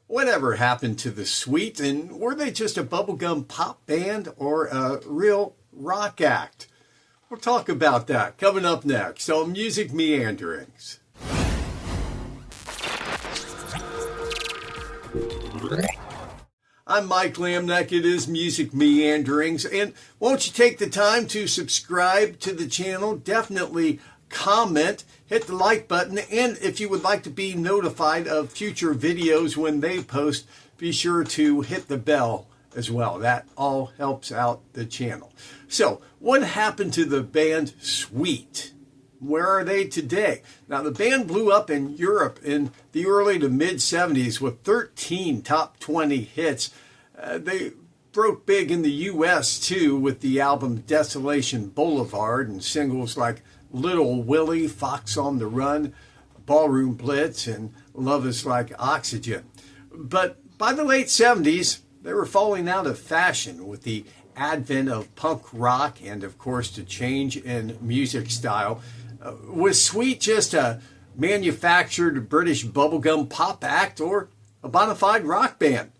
Whatever happened to the Sweet, and were they just a bubblegum pop band or a real rock act? We'll talk about that coming up next on Music Meanderings. I'm Mike Lamneck. It is Music Meanderings, and won't you take the time to subscribe to the channel? Definitely comment, hit the like button, and if you would like to be notified of future videos when they post, be sure to hit the bell as well. That all helps out the channel. So, what happened to the band Sweet? Where are they today? Now, the band blew up in Europe in the early to mid-70s with 13 top 20 hits. They broke big in the U.S. too with the album Desolation Boulevard and singles like Little Willie, Fox on the Run, Ballroom Blitz, and Love is Like Oxygen. But by the late 70s, they were falling out of fashion with the advent of punk rock and, of course, the change in music style. Was Sweet just a manufactured British bubblegum pop act or a bona fide rock band?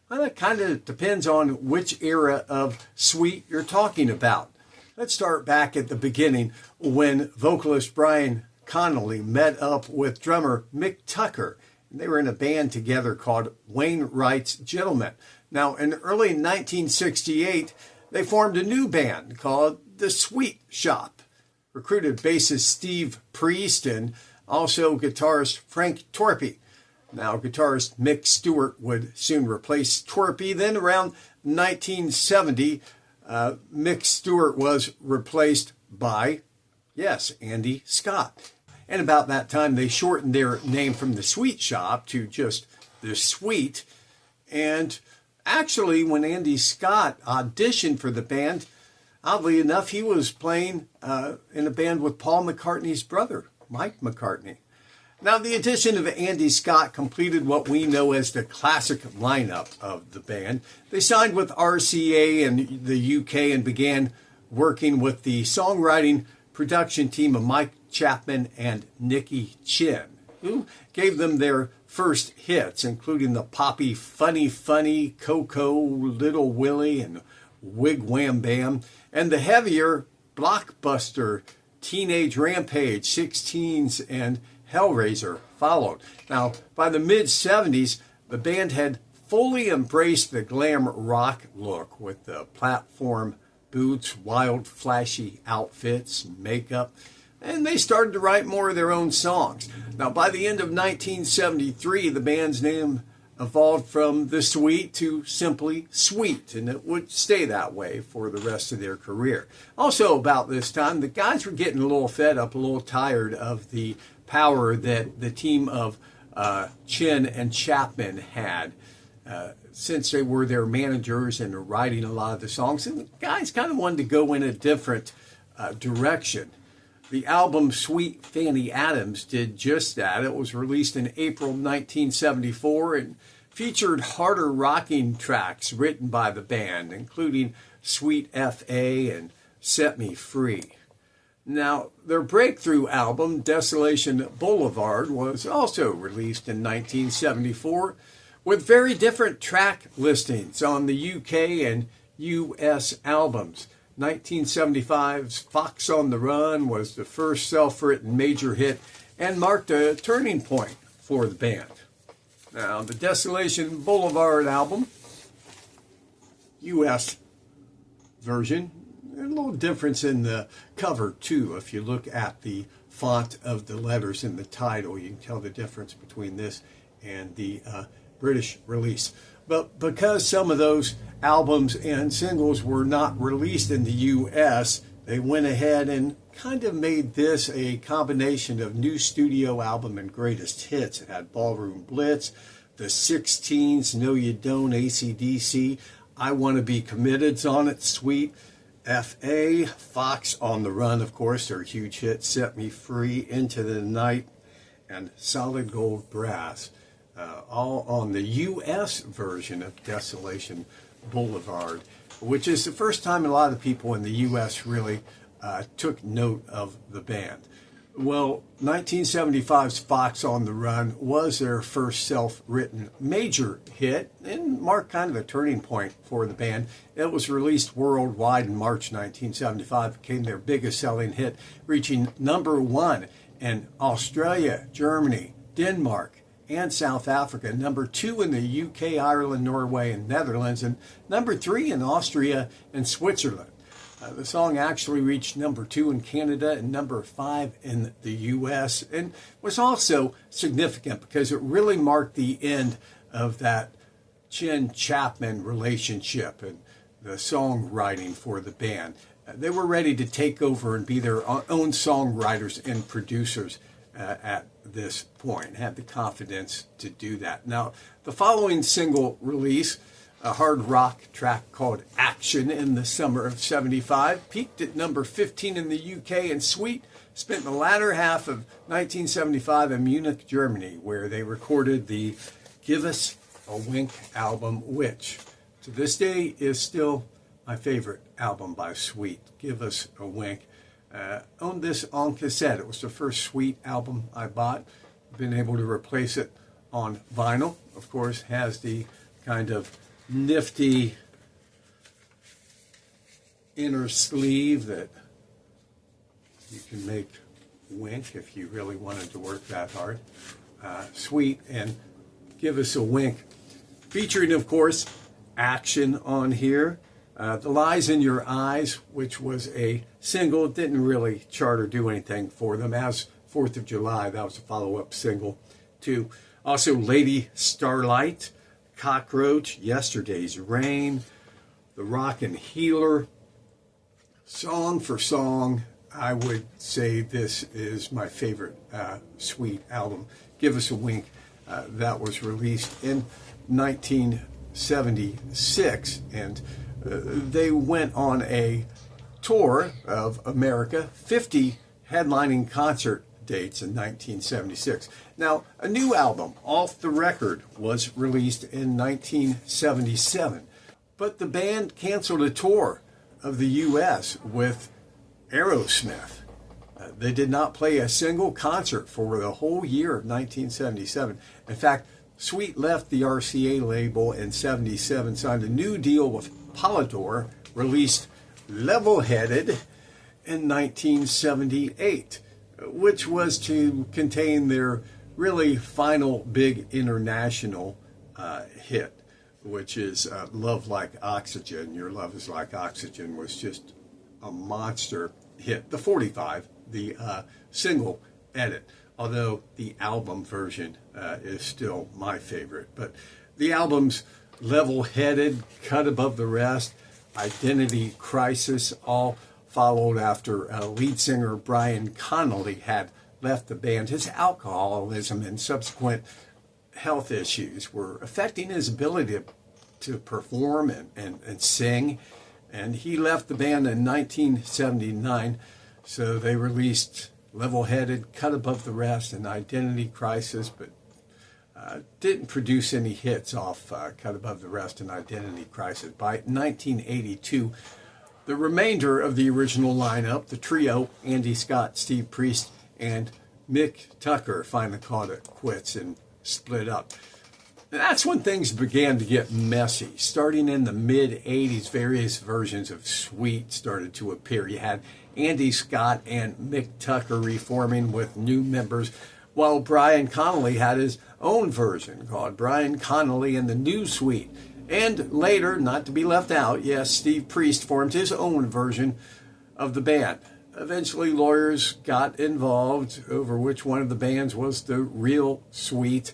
Well, it kind of depends on which era of Sweet you're talking about. Let's start back at the beginning when vocalist Brian Connolly met up with drummer Mick Tucker. They were in a band together called Wainwright's Gentlemen. Now, in early 1968, they formed a new band called The Sweet Shop. Recruited bassist Steve Priest and also guitarist Frank Torpey. Now, guitarist Mick Stewart would soon replace Torpey. Then around 1970, Mick Stewart was replaced by, yes, Andy Scott. And about that time, they shortened their name from The Sweet Shop to just The Sweet. And actually, when Andy Scott auditioned for the band, oddly enough, he was playing in a band with Paul McCartney's brother, Mike McCartney. Now, the addition of Andy Scott completed what we know as the classic lineup of the band. They signed with RCA in the UK and began working with the songwriting production team of Mike Chapman and Nicky Chinn, who gave them their first hits, including the poppy Funny Funny, Coco, Little Willie, and Wig Wham Bam, and the heavier blockbuster Teenage Rampage, 16s, and Hellraiser followed. Now, by the mid-70s, the band had fully embraced the glam rock look with the platform boots, wild, flashy outfits, makeup, and they started to write more of their own songs. Now, by the end of 1973, the band's name evolved from The Sweet to simply Sweet, and it would stay that way for the rest of their career. Also, about this time, the guys were getting a little fed up, a little tired of the power that the team of Chinn and Chapman had, since they were their managers and were writing a lot of the songs, and the guys kind of wanted to go in a different direction. The album Sweet Fanny Adams did just that. It was released in April 1974 and featured harder rocking tracks written by the band, including Sweet F.A. and Set Me Free. Now, their breakthrough album, Desolation Boulevard, was also released in 1974 with very different track listings on the UK and US albums. 1975's Fox on the Run was the first self-written major hit and marked a turning point for the band. Now, the Desolation Boulevard album, US version, a little difference in the cover too. If you look at the font of the letters in the title, you can tell the difference between this and the British release. But because some of those albums and singles were not released in the U.S., they went ahead and kind of made this a combination of new studio album and greatest hits. It had Ballroom Blitz, the 16s, No You Don't, AC/DC, I Want to Be Committed's on it, Sweet F.A., Fox on the Run, of course, their huge hit, Set Me Free, Into the Night, and Solid Gold Brass. All on the U.S. version of Desolation Boulevard, which is the first time a lot of people in the U.S. really took note of the band. Well, 1975's Fox on the Run was their first self-written major hit and marked kind of a turning point for the band. It was released worldwide in March 1975, became their biggest selling hit, reaching #1 in Australia, Germany, Denmark, and South Africa, #2 in the UK, Ireland, Norway, and Netherlands, and #3 in Austria and Switzerland. The song actually reached #2 in Canada and #5 in the US, and was also significant because it really marked the end of that Chen Chapman relationship and the songwriting for the band. They were ready to take over and be their own songwriters and producers at this point, had the confidence to do that. Now, the following single release, a hard rock track called Action, in the summer of '75, peaked at #15 in the UK, and Sweet spent the latter half of 1975 in Munich, Germany, where they recorded the Give Us a Wink album, which to this day is still my favorite album by Sweet. Give Us a Wink. Owned this on cassette. It was the first Sweet album I bought. Been able to replace it on vinyl. Of course, has the kind of nifty inner sleeve that you can make wink if you really wanted to work that hard. Sweet and Give Us a Wink. Featuring, of course, Action on here. The Lies in Your Eyes, which was a single, didn't really chart or do anything for them. As 4th of July, that was a follow-up single too. Also, Lady Starlight, Cockroach, Yesterday's Rain, The Rockin' Healer. Song for song, I would say this is my favorite Sweet album. Give Us a Wink. That was released in 1976, and they went on a tour of America, 50 headlining concert dates in 1976. Now, a new album, Off the Record, was released in 1977, but the band canceled a tour of the U.S. with Aerosmith. They did not play a single concert for the whole year of 1977. In fact, Sweet left the RCA label in '77, signed a new deal with Polydor, released Level Headed in 1978, which was to contain their really final big international hit, which is Love Like Oxygen. Your Love Is Like Oxygen was just a monster hit. The 45, the single edit, although the album version is still my favorite. But the album's Level Headed, Cut Above the Rest, Identity Crisis, all followed after lead singer Brian Connolly had left the band. His alcoholism and subsequent health issues were affecting his ability to perform and sing, and he left the band in 1979, so they released Level Headed, Cut Above the Rest, and Identity Crisis, but didn't produce any hits off Cut Above the Rest and Identity Crisis. By 1982, the remainder of the original lineup, the trio, Andy Scott, Steve Priest, and Mick Tucker, finally called it quits and split up. And that's when things began to get messy. Starting in the mid-'80s, various versions of Sweet started to appear. You had Andy Scott and Mick Tucker reforming with new members, while Brian Connolly had his own version called Brian Connolly and the New Sweet. And later, not to be left out, yes, Steve Priest formed his own version of the band. Eventually, lawyers got involved over which one of the bands was the real Sweet.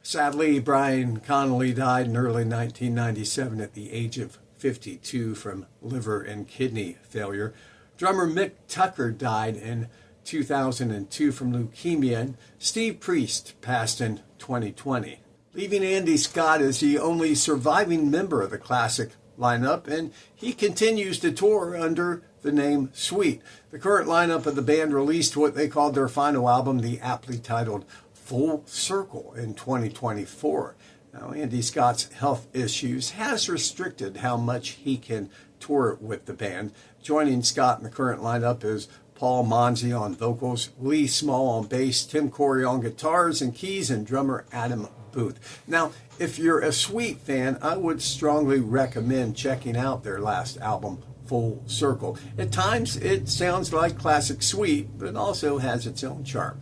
Sadly, Brian Connolly died in early 1997 at the age of 52 from liver and kidney failure. Drummer Mick Tucker died in 2002 from leukemia, and Steve Priest passed in 2020. Leaving Andy Scott as the only surviving member of the classic lineup, and he continues to tour under the name Sweet. The current lineup of the band released what they called their final album, the aptly titled Full Circle, in 2024. Now, Andy Scott's health issues has restricted how much he can tour with the band. Joining Scott in the current lineup is Paul Monzi on vocals, Lee Small on bass, Tim Corey on guitars and keys, and drummer Adam Booth. Now, if you're a Sweet fan, I would strongly recommend checking out their last album, Full Circle. At times, it sounds like classic Sweet, but also has its own charm.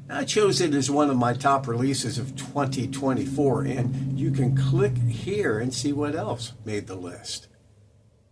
I chose it as one of my top releases of 2024, and you can click here and see what else made the list.